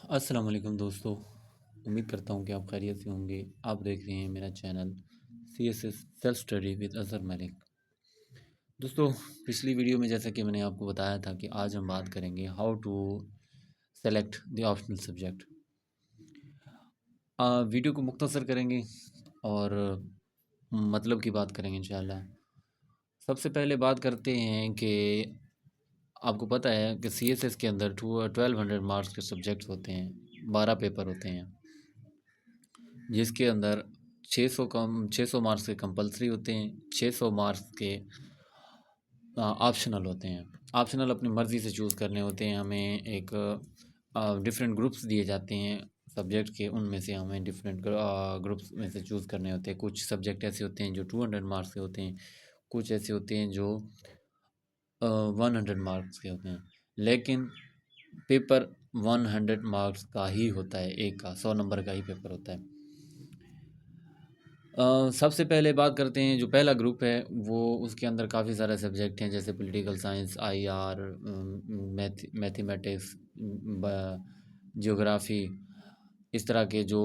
अस्सलाम वालेकुम दोस्तों। उम्मीद करता हूँ कि आप खैरियत से होंगे। आप देख रहे हैं मेरा channel CSS self study with Azhar Malik. दोस्तों, पिछली वीडियो में जैसा कि मैंने आपको बताया था कि आज हम बात करेंगे how to select the optional subject. Video को मुख्तसर करेंगे और मतलब की बात करेंगे इंशाल्लाह। सबसे पहले बात करते हैं कि आपको पता है कि CSS के अंदर 1200 मार्क्स के सब्जेक्ट्स होते हैं, 12 पेपर होते हैं, जिसके अंदर 600 मार्क्स के कंपलसरी होते हैं, 600 मार्क्स के ऑप्शनल होते हैं। ऑप्शनल अपनी मर्ज़ी से चूज़ करने होते हैं। हमें एक डिफरेंट ग्रुप्स दिए जाते हैं सब्जेक्ट के, उनमें से हमें डिफरेंट ग्रुप्स में से चूज़ करने होते हैं। कुछ सब्जेक्ट ऐसे होते हैं जो 200 मार्क्स के होते हैं, कुछ ऐसे होते हैं जो 100 मार्क्स के होते हैं, लेकिन पेपर 100 मार्क्स का ही होता है। एक का 100 नंबर का ही पेपर होता है। सबसे पहले बात करते हैं जो पहला ग्रुप है वो, उसके अंदर काफ़ी सारे सब्जेक्ट हैं जैसे political science, IR, mathematics, geography. इस तरह के जो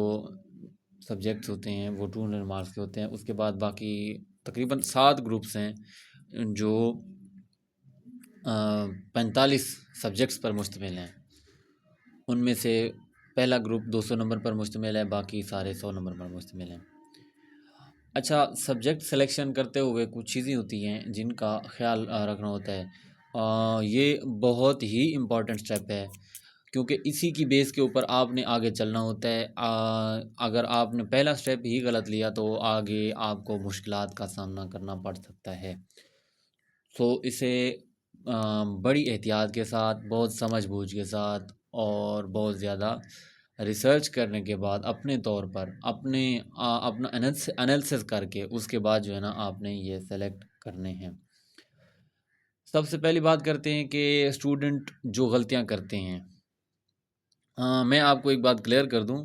सब्जेक्ट्स होते हैं वो 200 मार्क्स के होते हैं। उसके बाद बाकी तकरीबन 7 ग्रुप्स हैं जो 45 सब्जेक्ट्स पर मुश्तमिल हैं। उनमें से पहला ग्रुप 200 नंबर पर मुश्तमिल है, बाकी सारे 100 नंबर पर मुश्तमिल हैं। अच्छा, सब्जेक्ट सिलेक्शन करते हुए कुछ चीज़ें होती हैं जिनका ख्याल रखना होता है। ये बहुत ही इम्पॉर्टेंट स्टेप है, क्योंकि इसी की बेस के ऊपर आपने आगे चलना होता है। अगर आपने पहला स्टेप ही गलत लिया तो आगे आपको मुश्किलात का सामना करना पड़ सकता है। सो इसे बड़ी एहतियात के साथ, बहुत समझ-बूझ के साथ और बहुत ज़्यादा रिसर्च करने के बाद अपने तौर पर अपना एनालिसिस करके उसके बाद जो है ना आपने ये सेलेक्ट करने हैं। सबसे पहली बात करते हैं कि स्टूडेंट जो गलतियां करते हैं। मैं आपको एक बात क्लियर कर दूं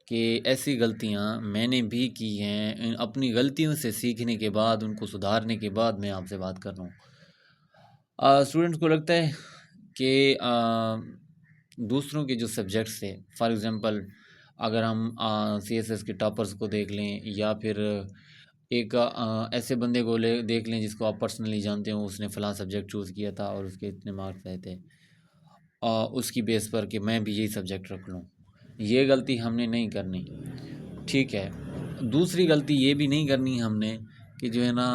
कि ऐसी गलतियां मैंने भी की हैं। अपनी गलतियों से सीखने के बाद, उनको सुधारने के बाद मैं आपसे बात कर रहा हूँ। स्टूडेंट्स को लगता है कि दूसरों के जो सब्जेक्ट्स थे, फॉर एग्ज़ाम्पल अगर हम CSS के टॉपर्स को देख लें, या फिर एक ऐसे बंदे को देख लें जिसको आप पर्सनली जानते हो, उसने फ़लाँ सब्जेक्ट चूज़ किया था और उसके इतने मार्क्स आए थे, उसकी बेस पर कि मैं भी यही सब्जेक्ट रख लूँ। ये गलती हमने नहीं करनी, ठीक है। दूसरी गलती ये भी नहीं करनी हमने कि जो है ना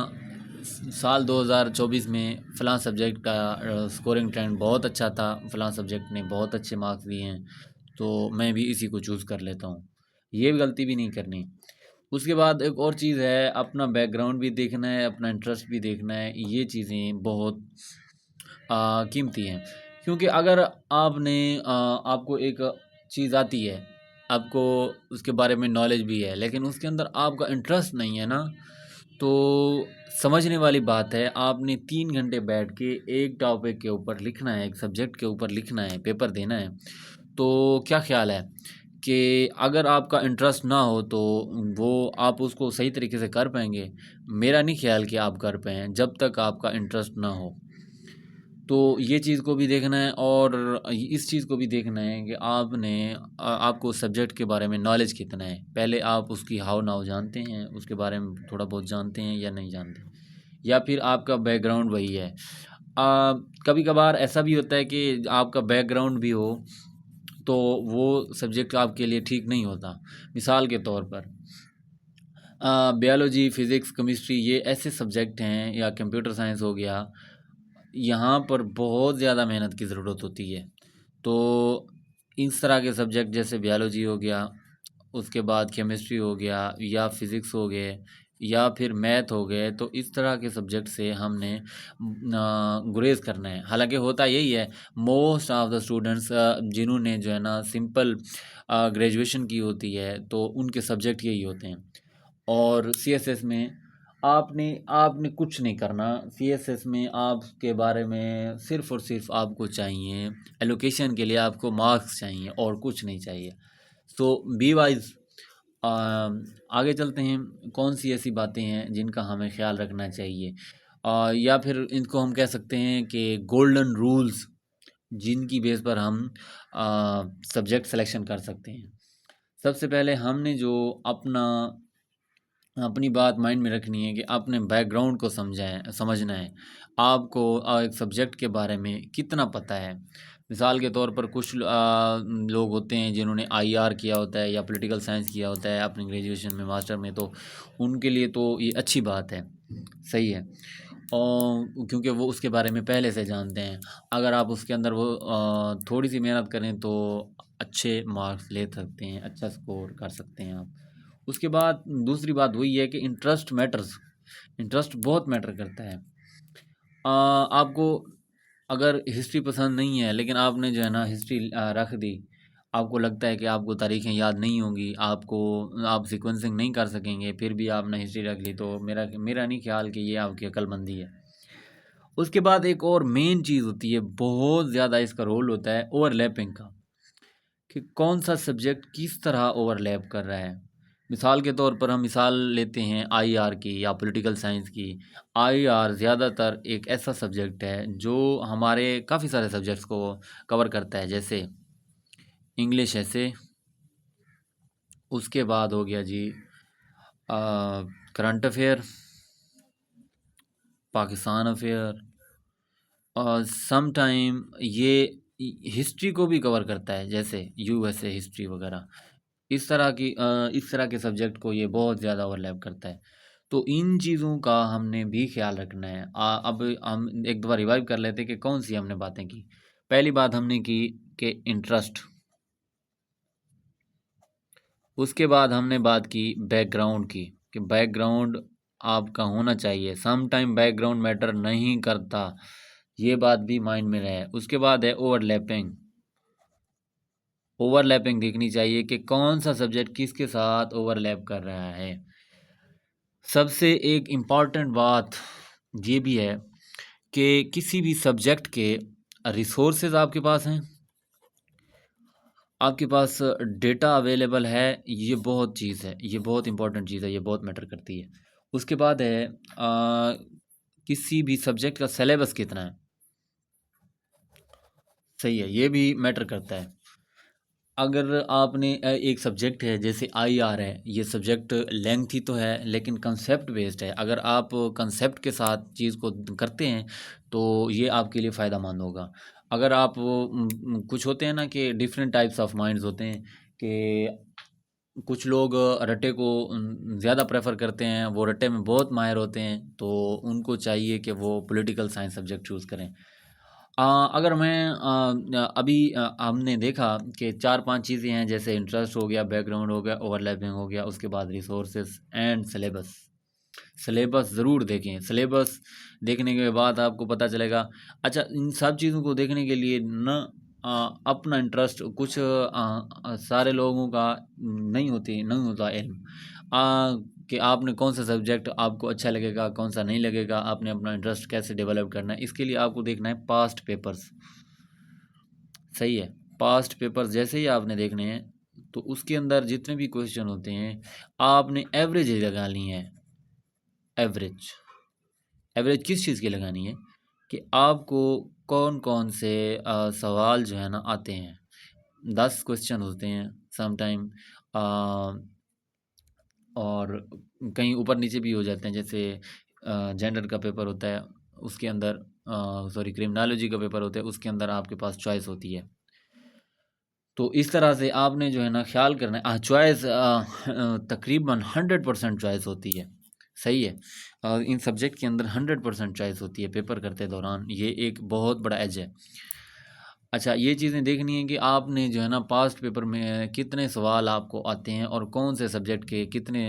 साल 2024 में फ़लाँ सब्जेक्ट का स्कोरिंग ट्रेंड बहुत अच्छा था, फ़लाँ सब्जेक्ट ने बहुत अच्छे मार्क्स दिए हैं, तो मैं भी इसी को चूज़ कर लेता हूँ। ये गलती भी नहीं करनी। उसके बाद एक और चीज़ है, अपना बैकग्राउंड भी देखना है, अपना इंटरेस्ट भी देखना है। ये चीज़ें बहुत कीमती हैं, क्योंकि अगर आपको एक चीज़ आती है, आपको उसके बारे में नॉलेज भी है, लेकिन उसके अंदर आपका इंटरेस्ट नहीं है ना, तो समझने वाली बात है। आपने 3 घंटे बैठ के एक टॉपिक के ऊपर लिखना है, एक सब्जेक्ट के ऊपर लिखना है, पेपर देना है, तो क्या ख्याल है कि अगर आपका इंटरेस्ट ना हो तो वो आप उसको सही तरीके से कर पाएंगे? मेरा नहीं ख्याल कि आप कर पाएँ जब तक आपका इंटरेस्ट ना हो। तो ये चीज़ को भी देखना है, और इस चीज़ को भी देखना है कि आपको सब्जेक्ट के बारे में नॉलेज कितना है। पहले आप उसकी हाव नाव जानते हैं, उसके बारे में थोड़ा बहुत जानते हैं या नहीं जानते, या फिर आपका बैकग्राउंड वही है। कभी कभार ऐसा भी होता है कि आपका बैकग्राउंड भी हो तो वो सब्जेक्ट आपके लिए ठीक नहीं होता। मिसाल के तौर पर बायोलॉजी, फ़िज़िक्स, केमिस्ट्री, ये ऐसे सब्जेक्ट हैं, या कंप्यूटर साइंस हो गया, यहाँ पर बहुत ज़्यादा मेहनत की ज़रूरत होती है। तो इस तरह के सब्जेक्ट जैसे बायोलॉजी हो गया, उसके बाद केमिस्ट्री हो गया, या फिज़िक्स हो गए, या फिर मैथ हो गए, तो इस तरह के सब्जेक्ट से हमने गुरेज करना है। हालांकि होता यही है, मोस्ट ऑफ द स्टूडेंट्स जिन्होंने जो है ना सिंपल ग्रेजुएशन की होती है, तो उनके सब्जेक्ट यही होते हैं। और CSS में आपने आपने कुछ नहीं करना। CSS में आपके बारे में सिर्फ़ और सिर्फ आपको चाहिए एलोकेशन के लिए, आपको मार्क्स चाहिए और कुछ नहीं चाहिए। सो बी वाइज। आगे चलते हैं, कौन सी ऐसी बातें हैं जिनका हमें ख्याल रखना चाहिए, या फिर इनको हम कह सकते हैं कि गोल्डन रूल्स जिनकी बेस पर हम सब्जेक्ट सिलेक्शन कर सकते हैं। सबसे पहले हमने जो अपनी बात माइंड में रखनी है कि अपने बैकग्राउंड को समझना है। आपको एक सब्जेक्ट के बारे में कितना पता है। मिसाल के तौर पर कुछ लोग होते हैं जिन्होंने आईआर किया होता है या पॉलिटिकल साइंस किया होता है अपनी ग्रेजुएशन में, मास्टर में, तो उनके लिए तो ये अच्छी बात है, सही है। और क्योंकि वो उसके बारे में पहले से जानते हैं। अगर आप उसके अंदर वो थोड़ी सी मेहनत करें तो अच्छे मार्क्स ले सकते हैं, अच्छा स्कोर कर सकते हैं आप। उसके बाद दूसरी बात वही है कि इंटरेस्ट मैटर्स, इंटरेस्ट बहुत मैटर करता है। आपको अगर हिस्ट्री पसंद नहीं है लेकिन आपने जो है ना हिस्ट्री रख दी, आपको लगता है कि आपको तारीखें याद नहीं होंगी, आप सीक्वेंसिंग नहीं कर सकेंगे, फिर भी आपने हिस्ट्री रख ली, तो मेरा मेरा नहीं ख्याल कि ये आपकी अक्लमंदी है। उसके बाद एक और मेन चीज़ होती है, बहुत ज़्यादा इसका रोल होता है ओवरलैपिंग का, कि कौन सा सब्जेक्ट किस तरह ओवरलैप कर रहा है। मिसाल के तौर पर हम मिसाल लेते हैं आईआर की या पॉलिटिकल साइंस की। आईआर ज़्यादातर एक ऐसा सब्जेक्ट है जो हमारे काफ़ी सारे सब्जेक्ट्स को कवर करता है, जैसे इंग्लिश ऐसे, उसके बाद हो गया जी करंट अफेयर, पाकिस्तान अफेयर, और सम टाइम ये हिस्ट्री को भी कवर करता है, जैसे यूएसए हिस्ट्री वगैरह। इस तरह के सब्जेक्ट को ये बहुत ज़्यादा ओवरलैप करता है। तो इन चीज़ों का हमने भी ख्याल रखना है। अब हम एक दफ़ा रिवाइव कर लेते हैं कि कौन सी हमने बातें की। पहली बात हमने की कि इंटरेस्ट, उसके बाद हमने बात की बैकग्राउंड की, कि बैकग्राउंड आपका होना चाहिए, सम टाइम बैकग्राउंड मैटर नहीं करता, ये बात भी माइंड में रहे। उसके बाद है ओवरलैपिंग, ओवरलैपिंग देखनी चाहिए कि कौन सा सब्जेक्ट किसके साथ ओवरलैप कर रहा है। सबसे एक इम्पॉर्टेंट बात ये भी है कि किसी भी सब्जेक्ट के रिसोर्सेज आपके पास हैं, आपके पास डेटा अवेलेबल है, ये बहुत चीज़ है, ये बहुत इंपॉर्टेंट चीज़ है, ये बहुत मैटर करती है। उसके बाद है किसी भी सब्जेक्ट का सिलेबस कितना है, सही है, ये भी मैटर करता है। अगर आपने एक सब्जेक्ट है जैसे आईआर है, ये सब्जेक्ट लेंथी तो है लेकिन कंसेप्ट बेस्ड है। अगर आप कंसेप्ट के साथ चीज़ को करते हैं तो ये आपके लिए फ़ायदेमंद होगा। अगर आप कुछ होते हैं ना कि डिफरेंट टाइप्स ऑफ माइंड्स होते हैं, कि कुछ लोग रट्टे को ज़्यादा प्रेफर करते हैं, वो रट्टे में बहुत माहिर होते हैं, तो उनको चाहिए कि वो पॉलिटिकल साइंस सब्जेक्ट चूज़ करें। अगर मैं अभी हमने देखा कि 4-5 चीज़ें हैं, जैसे इंटरेस्ट हो गया, बैकग्राउंड हो गया, ओवरलैपिंग हो गया, उसके बाद रिसोर्सेज एंड सिलेबस। सिलेबस ज़रूर देखें, सिलेबस देखने के बाद आपको पता चलेगा। अच्छा, इन सब चीज़ों को देखने के लिए ना अपना इंटरेस्ट कुछ सारे लोगों का नहीं होता इल्म, कि आपने कौन सा सब्जेक्ट आपको अच्छा लगेगा, कौन सा नहीं लगेगा, आपने अपना इंटरेस्ट कैसे डेवलप करना है। इसके लिए आपको देखना है पास्ट पेपर्स, सही है। पास्ट पेपर्स जैसे ही आपने देखने हैं तो उसके अंदर जितने भी क्वेश्चन होते हैं आपने एवरेज लगानी है। एवरेज, एवरेज किस चीज़ की लगानी है, कि आपको कौन कौन से सवाल जो है ना आते हैं। 10 क्वेश्चन होते हैं सम टाइम, और कहीं ऊपर नीचे भी हो जाते हैं, जैसे जेंडर का पेपर होता है, उसके अंदर सॉरी क्रिमिनोलॉजी का पेपर होता है, उसके अंदर आपके पास चॉइस होती है। तो इस तरह से आपने जो है ना ख्याल करना है। चॉइस तकरीबन 100% चॉइस होती है, सही है। इन सब्जेक्ट के अंदर 100% चॉइस होती है पेपर करते दौरान, ये एक बहुत बड़ा एज है। अच्छा, ये चीज़ें देखनी है कि आपने जो है ना पास्ट पेपर में कितने सवाल आपको आते हैं और कौन से सब्जेक्ट के कितने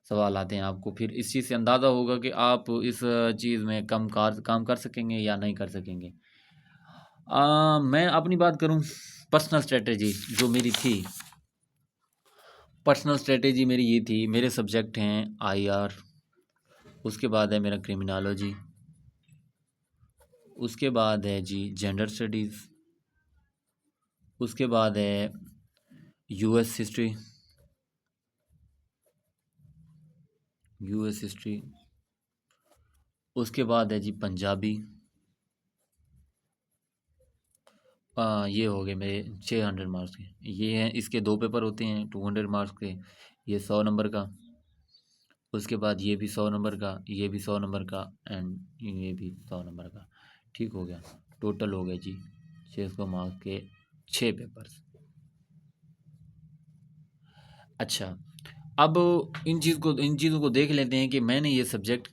सवाल आते हैं आपको, फिर इस चीज़ से अंदाज़ा होगा कि आप इस चीज़ में काम कर सकेंगे या नहीं कर सकेंगे। मैं अपनी बात करूं, पर्सनल स्ट्रेटेजी जो मेरी थी, पर्सनल स्ट्रेटेजी मेरी ये थी, मेरे सब्जेक्ट हैं आईआर, उसके बाद है मेरा क्रिमिनोलॉजी, उसके बाद है जी जेंडर स्टडीज़, उसके बाद है यूएस हिस्ट्री, यूएस हिस्ट्री, उसके बाद है जी पंजाबी, ये हो गए मेरे 600 मार्क्स के। ये हैं, इसके 2 पेपर होते हैं 200 मार्क्स के। ये 100 नंबर का, उसके बाद ये भी 100 नंबर का, ये भी 100 नंबर का, एंड ये भी 100 नंबर का। ठीक हो गया, टोटल हो गए जी 600 मार्क्स के 6 पेपर्स। अच्छा, अब इन चीज़ों को देख लेते हैं कि मैंने ये सब्जेक्ट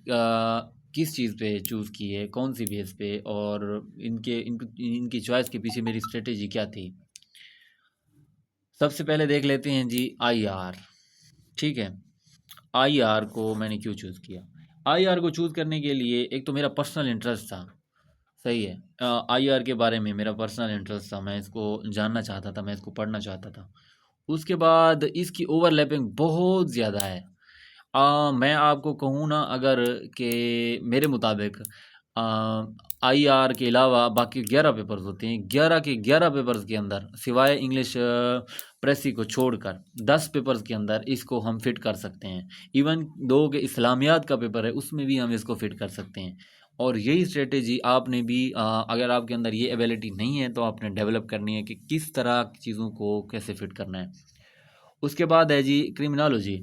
किस चीज़ पे चूज़ की है, कौन सी बेस पे, और इनकी चॉइस के पीछे मेरी स्ट्रेटेजी क्या थी। सबसे पहले देख लेते हैं जी आईआर। ठीक है, आईआर को मैंने क्यों चूज़ किया। आईआर को चूज़ करने के लिए एक तो मेरा पर्सनल इंटरेस्ट था। सही है, आईआर के बारे में मेरा पर्सनल इंटरेस्ट था, मैं इसको जानना चाहता था, मैं इसको पढ़ना चाहता था। उसके बाद इसकी ओवरलैपिंग बहुत ज़्यादा है। मैं आपको कहूँ ना, अगर कि मेरे मुताबिक आईआर के अलावा बाकी 11 पेपर्स होते हैं, 11 के 11 पेपर्स के अंदर सिवाय इंग्लिश प्रेसी को छोड़कर 10 पेपर्स के अंदर इसको हम फिट कर सकते हैं। इवन 2 के इस्लामियात का पेपर है, उसमें भी हम इसको फिट कर सकते हैं। और यही स्ट्रेटेजी आपने भी अगर आपके अंदर ये एबिलिटी नहीं है तो आपने डेवलप करनी है कि किस तरह की चीज़ों को कैसे फिट करना है। उसके बाद है जी क्रिमिनोलॉजी।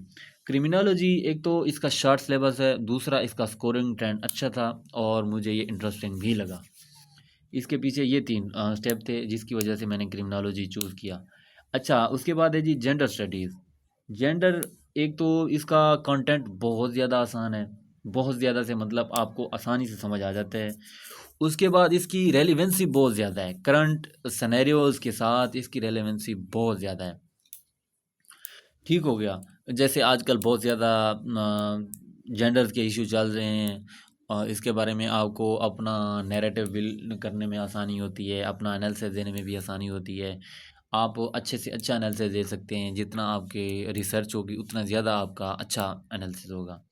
क्रिमिनोलॉजी एक तो इसका शॉर्ट सिलेबस है, दूसरा इसका स्कोरिंग ट्रेंड अच्छा था और मुझे ये इंटरेस्टिंग भी लगा। इसके पीछे ये 3 स्टेप थे जिसकी वजह से मैंने क्रिमिनोलॉजी चूज़ किया। अच्छा, उसके बाद है जी जेंडर स्टडीज़। जेंडर, एक तो इसका कंटेंट बहुत ज़्यादा आसान है, बहुत ज़्यादा से मतलब आपको आसानी से समझ आ जाता है। उसके बाद इसकी रेलेवेंसी बहुत ज़्यादा है, करंट सिनेरियोज़ के साथ इसकी रेलेवेंसी बहुत ज़्यादा है। ठीक हो गया, जैसे आजकल बहुत ज़्यादा जेंडर्स के इशू चल रहे हैं, और इसके बारे में आपको अपना नैरेटिव बिल्ड करने में आसानी होती है, अपना एनालिसिस देने में भी आसानी होती है। आप अच्छे से अच्छा एनालिसिस दे सकते हैं, जितना आपके रिसर्च होगी उतना ज़्यादा आपका अच्छा एनालिसिस होगा।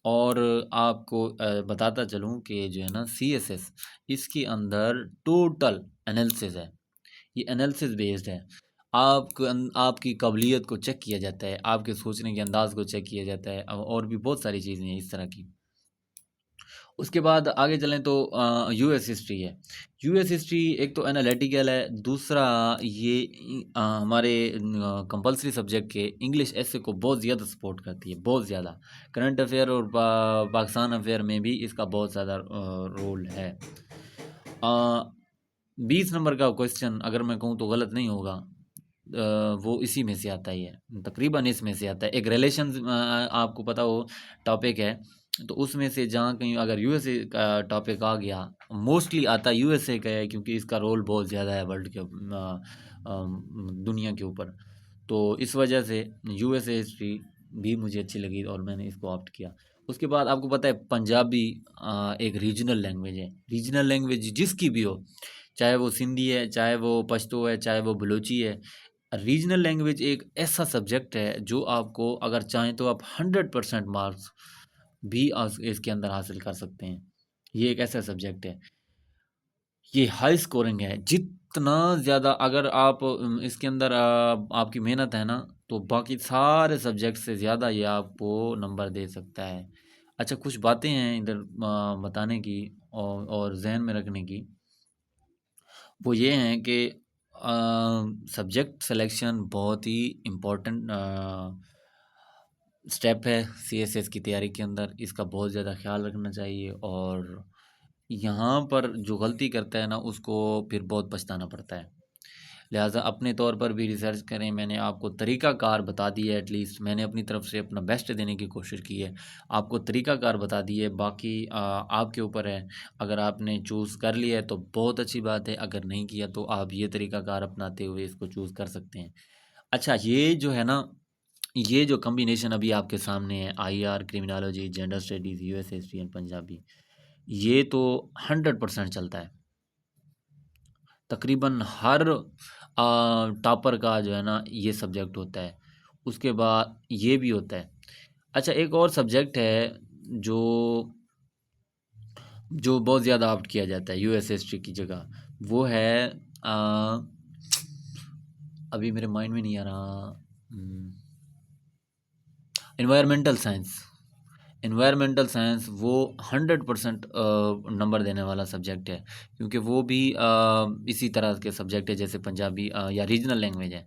और आपको बताता चलूँ कि जो है ना सीएसएस, इसके अंदर टोटल एनालिसिस है, ये एनालिसिस बेस्ड है। आपकी काबिलियत को चेक किया जाता है, आपके सोचने के अंदाज को चेक किया जाता है, और भी बहुत सारी चीज़ें हैं इस तरह की। उसके बाद आगे चलें तो यूएस हिस्ट्री है। यूएस हिस्ट्री एक तो एनालिटिकल है, दूसरा ये हमारे कंपलसरी सब्जेक्ट के इंग्लिश ऐसे को बहुत ज़्यादा सपोर्ट करती है, बहुत ज़्यादा। करंट अफेयर और पाकिस्तान अफेयर में भी इसका बहुत ज़्यादा रोल है। 20 नंबर का क्वेश्चन अगर मैं कहूँ तो गलत नहीं होगा, वो इसी में से आता ही है, तकरीबन इसमें से आता है। एक रिलेशन आपको पता हो टॉपिक है, तो उसमें से जहाँ कहीं अगर यूएसए का टॉपिक आ गया, मोस्टली आता यूएसए का है क्योंकि इसका रोल बहुत ज़्यादा है वर्ल्ड के दुनिया के ऊपर। तो इस वजह से यूएसए हिस्ट्री भी मुझे अच्छी लगी और मैंने इसको ऑप्ट किया। उसके बाद आपको पता है पंजाबी एक रीजनल लैंग्वेज है। रीजनल लैंग्वेज जिसकी भी हो, चाहे वो सिंधी है, चाहे वो पश्तो है, चाहे वो बलूची है, रीजनल लैंग्वेज एक ऐसा सब्जेक्ट है जो आपको अगर चाहें तो आप 100% मार्क्स भी इसके अंदर हासिल कर सकते हैं। ये एक ऐसा सब्जेक्ट है, ये हाई स्कोरिंग है। जितना ज़्यादा अगर आप इसके अंदर आपकी मेहनत है ना, तो बाकी सारे सब्जेक्ट से ज़्यादा ये आपको नंबर दे सकता है। अच्छा, कुछ बातें हैं इधर बताने की और जहन में रखने की। वो ये हैं कि सब्जेक्ट सिलेक्शन बहुत ही इम्पोर्टेंट स्टेप है सीएसएस की तैयारी के अंदर। इसका बहुत ज़्यादा ख्याल रखना चाहिए, और यहाँ पर जो गलती करता है ना उसको फिर बहुत पछताना पड़ता है। लिहाजा अपने तौर पर भी रिसर्च करें। मैंने आपको तरीक़ाकार बता दिया है, एटलीस्ट मैंने अपनी तरफ से अपना बेस्ट देने की कोशिश की है, आपको तरीक़ाकार बता दी है। बाकी आपके ऊपर है, अगर आपने चूज़ कर लिया है तो बहुत अच्छी बात है, अगर नहीं किया तो आप ये तरीक़ाकार अपनाते हुए इसको चूज़ कर सकते हैं। अच्छा, ये जो है ना, ये जो कॉम्बिनेशन अभी आपके सामने है, IR, criminology, gender studies, US history and Punjabi, ये तो 100% चलता है। तकरीबन हर टॉपर का जो है ना ये सब्जेक्ट होता है। उसके बाद ये भी होता है। अच्छा, एक और सब्जेक्ट है जो जो बहुत ज़्यादा ऑप्ट किया जाता है यूएस हिस्ट्री की जगह, वो है अभी मेरे माइंड में नहीं आ रहा, एनवायरमेंटल साइंस। एनवायरमेंटल साइंस वो 100% नंबर देने वाला सब्जेक्ट है, क्योंकि वो भी इसी तरह के सब्जेक्ट है जैसे पंजाबी या रीजनल लैंग्वेज है।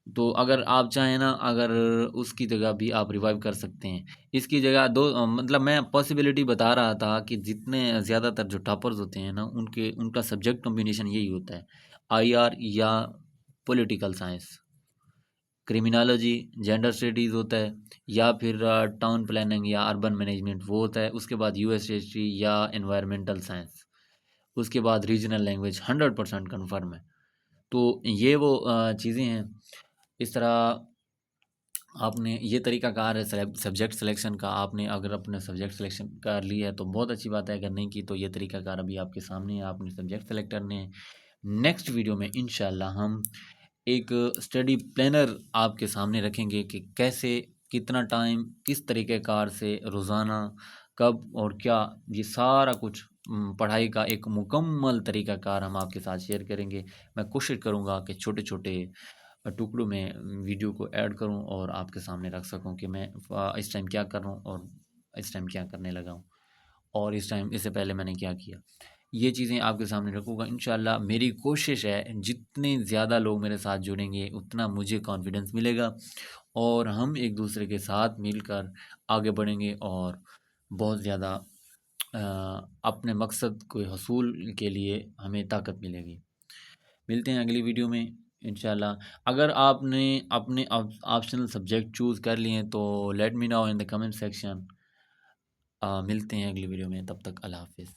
तो अगर आप चाहें ना, अगर उसकी जगह भी आप रिवाइव कर सकते हैं। इसकी जगह दो मतलब मैं पॉसिबिलिटी बता रहा था कि जितने ज़्यादातर जो टॉपर्स होते हैं ना, उनके उनका सब्जेक्ट कॉम्बिनेशन यही होता है, आईआर या political science, criminology, gender studies होता है, या फिर टाउन प्लानिंग या अर्बन मैनेजमेंट वो होता है। उसके बाद यूएस हिस्ट्री या एनवायरमेंटल साइंस, उसके बाद रीजनल लैंग्वेज 100% कन्फर्म है। तो ये वो चीज़ें हैं। इस तरह आपने ये तरीक़ाकार है सब्जेक्ट सिलेक्शन का। आपने अगर अपने सब्जेक्ट सिलेक्शन कर लिया है तो बहुत अच्छी बात है, अगर नहीं की तो ये तरीक़ाकार अभी आपके सामने है, आपने सब्जेक्ट सेलेक्ट करने हैं। नेक्स्ट वीडियो में इंशाल्लाह हम एक स्टडी प्लानर आपके सामने रखेंगे कि कैसे, कितना टाइम, किस तरीक़ेकार से रोज़ाना, कब और क्या, ये सारा कुछ पढ़ाई का एक मुकम्मल तरीक़ाकार हम आपके साथ शेयर करेंगे। मैं कोशिश करूँगा कि छोटे-छोटे टुकड़ों में वीडियो को ऐड करूँ और आपके सामने रख सकूँ कि मैं इस टाइम क्या कर रहा हूँ और इस टाइम क्या करने लगा हूँ, और इस टाइम इससे पहले मैंने क्या किया। ये चीज़ें आपके सामने रखूँगा इंशाल्लाह। मेरी कोशिश है जितने ज़्यादा लोग मेरे साथ जुड़ेंगे उतना मुझे कॉन्फिडेंस मिलेगा, और हम एक दूसरे के साथ मिलकर आगे बढ़ेंगे और बहुत ज़्यादा अपने मकसद को हसूल के लिए हमें ताकत मिलेगी। मिलते हैं अगली वीडियो में इंशाल्लाह। अगर आपने अपने ऑप्शनल सब्जेक्ट चूज़ कर लिए हैं तो let me know in the comment section. मिलते हैं अगली वीडियो में, तब तक अल्लाह हाफ़िज़।